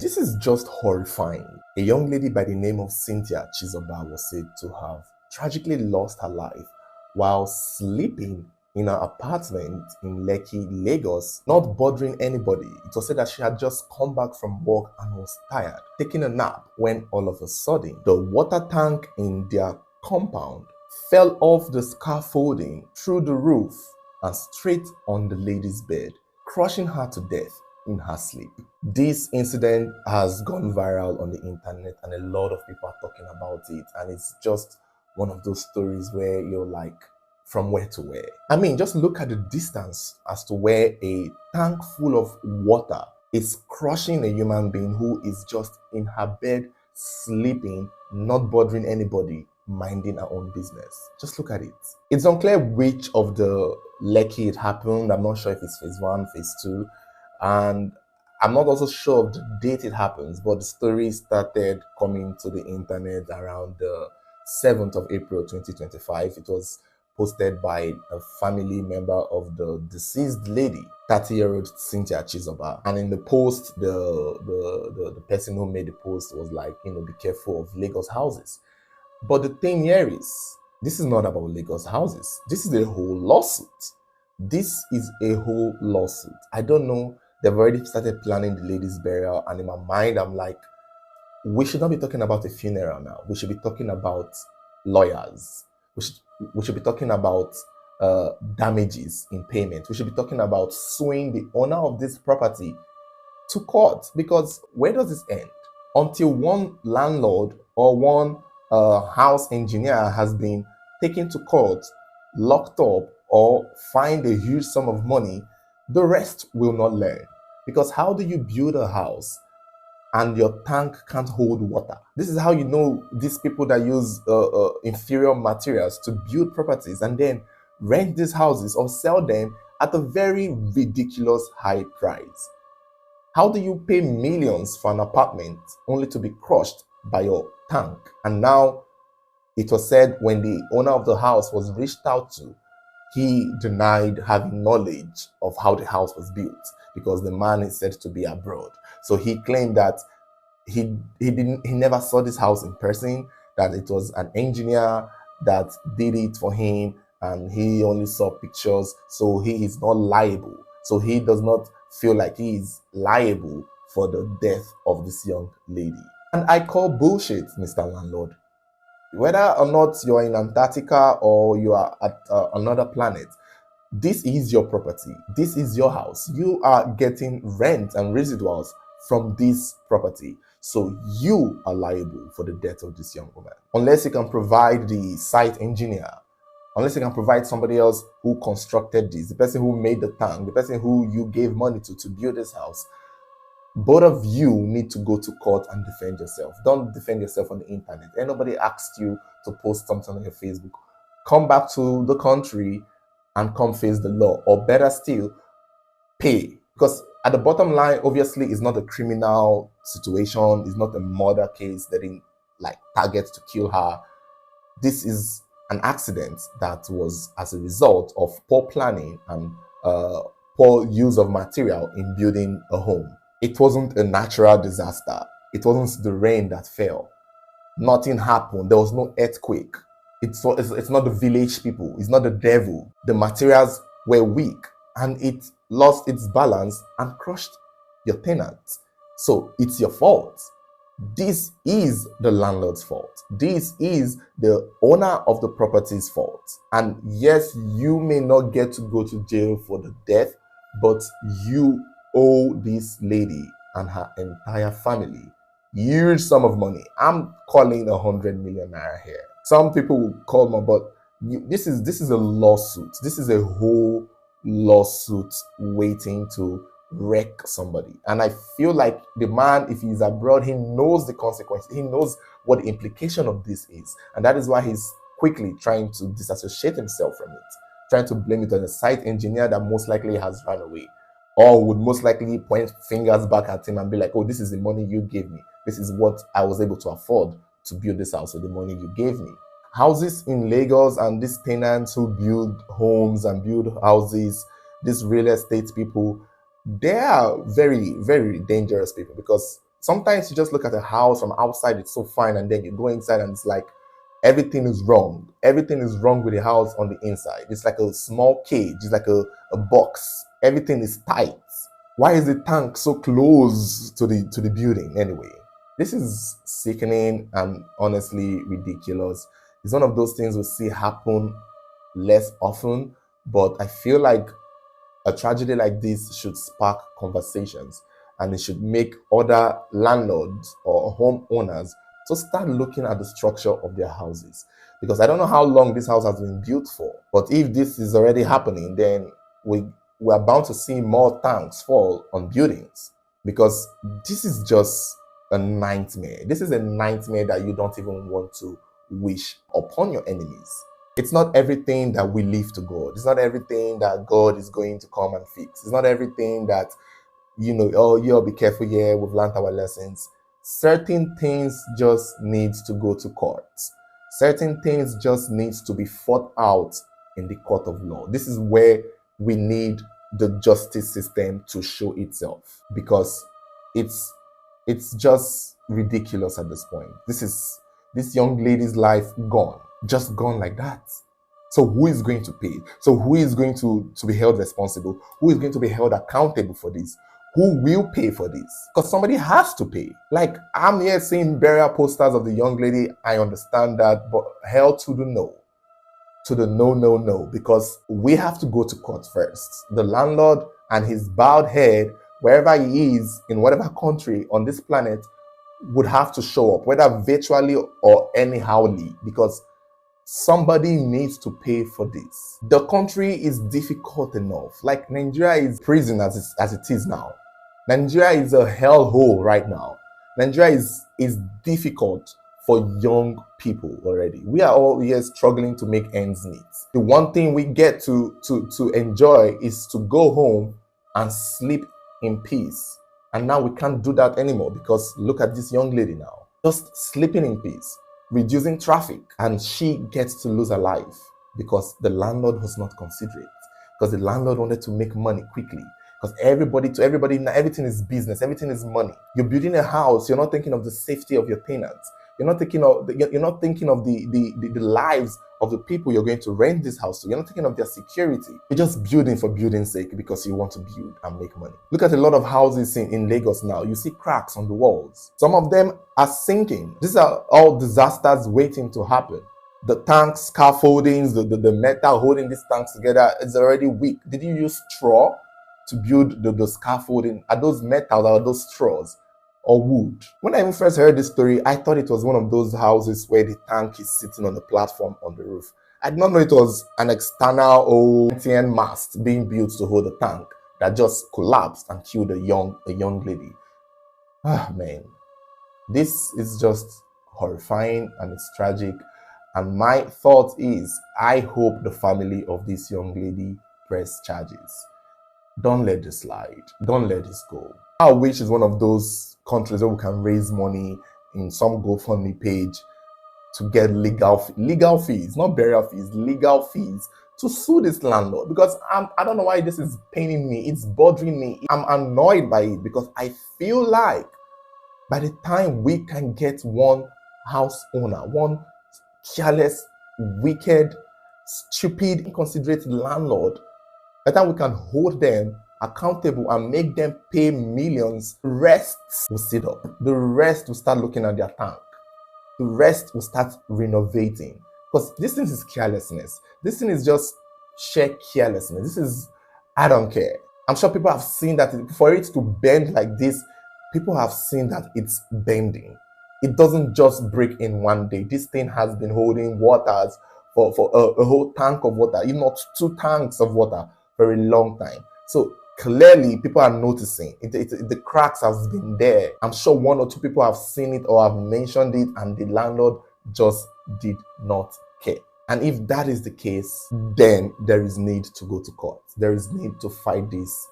This is just horrifying. A young lady by the name of Cynthia Chizoba was said to have tragically lost her life while sleeping in her apartment in Lekki, Lagos, not bothering anybody. It was said that she had just come back from work and was tired, taking a nap, when all of a sudden the water tank in their compound fell off the scaffolding through the roof and straight on the lady's bed, crushing her to death in her sleep. This incident has gone viral on the internet and a lot of people are talking about it, and it's just one of those stories where you're like, from where to where? I mean, just look at the distance as to where a tank full of water is crushing a human being who is just in her bed, sleeping, not bothering anybody, minding her own business. Just look at it. It's unclear which of the Lekki it happened. I'm not sure if it's phase 1, phase 2, and I'm not also sure of the date it happens, but the story started coming to the internet around the 7th of April 2025. It was posted by a family member of the deceased lady, 30-year-old Cynthia Chizoba. And in the post, the person who made the post was like, be careful of Lagos houses. But the thing here is, this is not about Lagos houses. This is a whole lawsuit. This is a whole lawsuit. I don't know. They've already started planning the lady's burial. And in my mind, I'm like, we should not be talking about a funeral now. We should be talking about lawyers. We should be talking about damages in payment. We should be talking about suing the owner of this property to court. Because where does this end? Until one landlord or one house engineer has been taken to court, locked up, or fined a huge sum of money, the rest will not learn. Because how do you build a house and your tank can't hold water? This is how you know these people that use inferior materials to build properties and then rent these houses or sell them at a very ridiculous high price. How do you pay millions for an apartment only to be crushed by your tank? And now it was said when the owner of the house was reached out to, he denied having knowledge of how the house was built because the man is said to be abroad. So he claimed that he never saw this house in person, that it was an engineer that did it for him, and he only saw pictures, so he is not liable. So he does not feel like he is liable for the death of this young lady. And I call bullshit, Mr. Landlord. Whether or not you're in Antarctica or you are at another planet, this is your property. This is your house. You are getting rent and residuals from this property. So you are liable for the death of this young woman. Unless you can provide the site engineer, unless you can provide somebody else who constructed this, the person who made the tank, the person who you gave money to build this house, both of you need to go to court and defend yourself. Don't defend yourself on the internet. Anybody asked you to post something on your Facebook, come back to the country and come face the law. Or better still, pay. Because at the bottom line, obviously, it's not a criminal situation. It's not a murder case. They didn't target to kill her. This is an accident that was as a result of poor planning and poor use of material in building a home. It wasn't a natural disaster. It wasn't the rain that fell. Nothing happened. There was no earthquake. It's not the village people. It's not the devil. The materials were weak and it lost its balance and crushed your tenant. So it's your fault. This is the landlord's fault. This is the owner of the property's fault. And yes, you may not get to go to jail for the death, but you owe this lady and her entire family huge sum of money. I'm calling 100 million naira here. Some people will call me, but this is a lawsuit. This is a whole lawsuit waiting to wreck somebody. And I feel like the man, if he's abroad, he knows the consequences. He knows what the implication of this is. And that is why he's quickly trying to disassociate himself from it, trying to blame it on a site engineer that most likely has run away, or would most likely point fingers back at him and be like, oh, this is the money you gave me. This is what I was able to afford to build this house with the money you gave me. Houses in Lagos and these tenants who build homes and build houses, these real estate people, they are very, very dangerous people, because Sometimes you just look at a house from outside, it's so fine, and then you go inside and it's like everything is wrong. Everything is wrong with the house on the inside. It's like a small cage, it's like a box. Everything is tight. Why is the tank so close to the building anyway? This is sickening and honestly ridiculous. It's one of those things we see happen less often, but I feel like a tragedy like this should spark conversations, and it should make other landlords or homeowners to start looking at the structure of their houses. Because I don't know how long this house has been built for, but if this is already happening, then we are bound to see more tanks fall on buildings, because this is just a nightmare. This is a nightmare that you don't even want to wish upon your enemies. It's not everything that we leave to God. It's not everything that God is going to come and fix. It's not everything that, oh, you'll be careful here, we've learned our lessons. Certain things just needs to go to court. Certain things just needs to be fought out in the court of law. This is where we need the justice system to show itself, because it's just ridiculous at this point. This young lady's life gone, just gone like that. So who is going to pay? So who is going to be held responsible? Who is going to be held accountable for this? Who will pay for this? Because somebody has to pay. Like, I'm here seeing burial posters of the young lady. I understand that, but hell to the no. To the no, because we have to go to court first. The landlord and his bowed head, wherever he is, in whatever country on this planet, would have to show up, whether virtually or anyhowly, because somebody needs to pay for this. The country is difficult enough. Like, Nigeria is prison as it is now. Nigeria is a hellhole right now. Nigeria is difficult for young people already. We are all here struggling to make ends meet. The one thing we get to enjoy is to go home and sleep in peace. And now we can't do that anymore, because look at this young lady now, just sleeping in peace, reducing traffic, and she gets to lose her life because the landlord was not considerate, because the landlord wanted to make money quickly. Because everybody, now everything is business, everything is money. You're building a house, you're not thinking of the safety of your tenants. You're not thinking of the lives of the people you're going to rent this house to. You're not thinking of their security. You're just building for building's sake because you want to build and make money. Look at a lot of houses in Lagos now. You see cracks on the walls. Some of them are sinking. These are all disasters waiting to happen. The tanks, scaffoldings, the metal holding these tanks together is already weak. Did you use straw to build the scaffolding? Are those metals or are those straws? Or wood? When I even first heard this story, I thought it was one of those houses where the tank is sitting on the platform on the roof. I did not know it was an external old TN mast being built to hold the tank that just collapsed and killed a young lady. Ah, man. This is just horrifying and it's tragic. And my thought is, I hope the family of this young lady press charges. Don't let this slide. Don't let this go. I wish is one of those countries where we can raise money in some GoFundMe page to get legal fees, not burial fees, legal fees to sue this landlord. Because I don't know why this is paining me. It's bothering me. I'm annoyed by it because I feel like by the time we can get one house owner, one careless, wicked, stupid, inconsiderate landlord, by the time we can hold them accountable and make them pay millions, the rest will sit up. The rest will start looking at their tank. The rest will start renovating. Because this thing is carelessness. This thing is just sheer carelessness. This is, I don't care. I'm sure people have seen that for it to bend like this, people have seen that it's bending. It doesn't just break in one day. This thing has been holding waters for a whole tank of water, if not 2 tanks of water, for a long time. So clearly people are noticing the cracks have been there. I'm sure 1 or 2 people have seen it or have mentioned it, and the landlord just did not care. And if that is the case, then there is need to go to court. There is need to fight this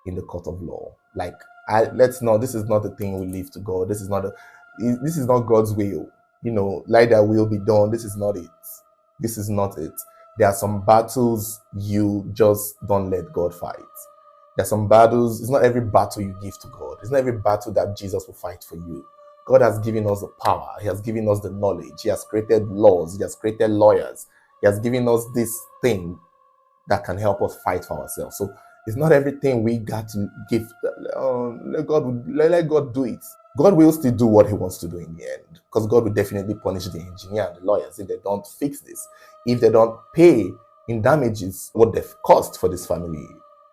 in the court of law. Like, this is not the thing we leave to God. This is not God's will. Let that will be done. This is not it. This is not it. There are some battles you just don't let God fight. There's some battles. It's not every battle you give to God. It's not every battle that Jesus will fight for you. God has given us the power. He has given us the knowledge. He has created laws. He has created lawyers. He has given us this thing that can help us fight for ourselves. So it's not everything we got to give. Let God do it. God will still do what he wants to do in the end, because God will definitely punish the engineer and the lawyers if they don't fix this, if they don't pay in damages what they've cost for this family,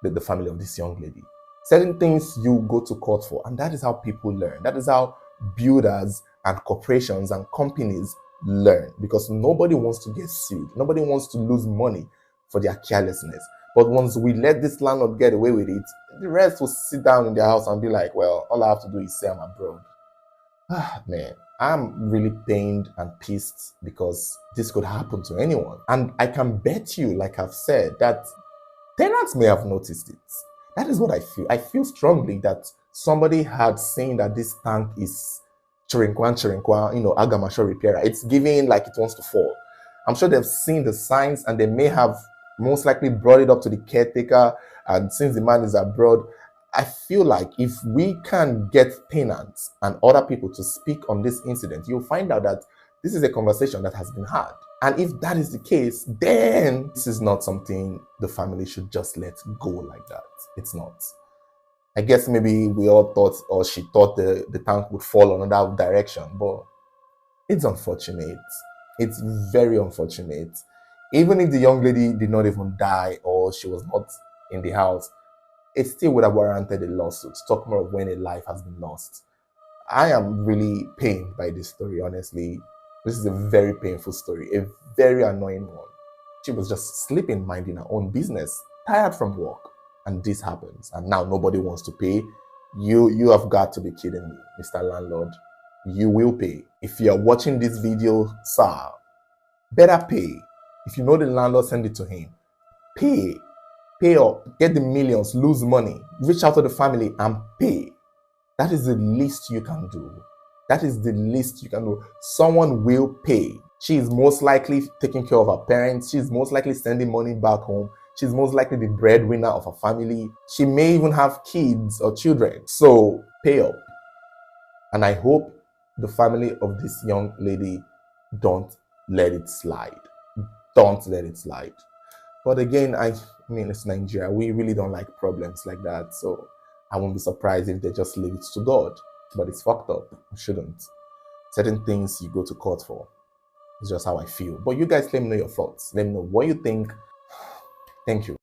the family of this young lady. Certain things you go to court for, and that is how people learn. That is how builders and corporations and companies learn, because nobody wants to get sued. Nobody wants to lose money for their carelessness. But once we let this landlord get away with it, the rest will sit down in their house and be like, well, all I have to do is say I'm abroad. Man, I'm really pained and pissed because this could happen to anyone. And I can bet you, like I've said, that tenants may have noticed it. That is what I feel. I feel strongly that somebody had seen that this tank is chirinkwan, agamasho repairer. It's giving like it wants to fall. I'm sure they've seen the signs and they may have most likely brought it up to the caretaker. And since the man is abroad, I feel like if we can get tenants and other people to speak on this incident, you'll find out that this is a conversation that has been had. And if that is the case, then this is not something the family should just let go like that. It's not. I guess maybe we all thought, or she thought the tank would fall another direction, but it's unfortunate. It's very unfortunate. Even if the young lady did not even die or she was not in the house, it still would have warranted a lawsuit. Talk more of when a life has been lost. I am really pained by this story, honestly. This is a very painful story, a very annoying one. She was just sleeping, minding her own business, tired from work, and this happens. And now nobody wants to pay. You have got to be kidding me, Mr. Landlord. You will pay. If you are watching this video, sir, better pay. If you know the landlord, send it to him. Pay. Pay up. Get the millions. Lose money. Reach out to the family and pay. That is the least you can do. That is the least you can do. Someone will pay. She is most likely taking care of her parents. She's most likely sending money back home. She's most likely the breadwinner of her family. She may even have kids or children. So pay up. And I hope the family of this young lady don't let it slide. Don't let it slide. But again, I mean, it's Nigeria. We really don't like problems like that. So I won't be surprised if they just leave it to God. But it's fucked up. You shouldn't. Certain things you go to court for. It's just how I feel. But you guys let me know your thoughts. Let me know what you think. Thank you.